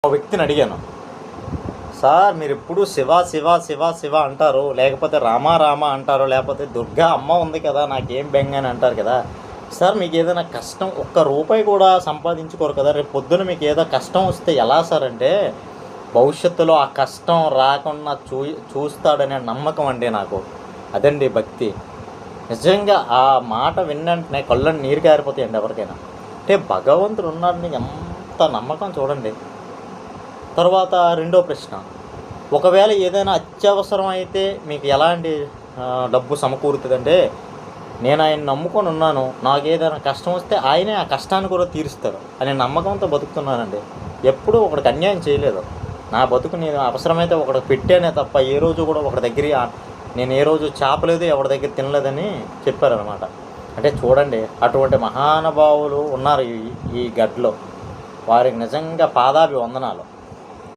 ఆ వ్యక్తిని అడిగాను, సార్ మీరు ఎప్పుడు శివ శివ శివ శివ అంటారు, లేకపోతే రామ రామ అంటారు, లేకపోతే దుర్గా అమ్మ ఉంది కదా నాకేం బెంగ అని అంటారు కదా సార్, మీకు ఏదైనా కష్టం ఒక్క రూపాయి కూడా సంపాదించుకోరు కదా, రేపు పొద్దున మీకు ఏదో కష్టం వస్తే ఎలా సార్ అంటే భవిష్యత్తులో ఆ కష్టం రాకుండా చూస్తాడనే నమ్మకం అండి నాకు. అదండి భక్తి. నిజంగా ఆ మాట విన్నంటనే కళ్ళని నీరు కారిపోతాయండి ఎవరికైనా. అంటే భగవంతుడు ఉన్నాడని ఎంత నమ్మకం చూడండి. తర్వాత రెండో ప్రశ్న, ఒకవేళ ఏదైనా అత్యవసరం అయితే మీకు ఎలాంటి డబ్బు సమకూరుతుందంటే, నేను ఆయన నమ్ముకొని ఉన్నాను, నాకు ఏదైనా కష్టం వస్తే ఆయనే ఆ కష్టాన్ని కూడా తీరుస్తాడు అనే నమ్మకంతో బతుకుతున్నానండి. ఎప్పుడూ ఒకడికి అన్యాయం చేయలేదు. నా బతుకు నేను అవసరమైతే ఒకడికి పెట్టానే తప్ప ఏ రోజు కూడా ఒకటి దగ్గర నేను ఏ రోజు చాపలేదు, ఎవరి దగ్గర తినలేదని చెప్పారనమాట. అంటే చూడండి, అటువంటి మహానుభావులు ఉన్నారు ఈ గడ్డలో. వారికి నిజంగా పాదాభి వందనాలు.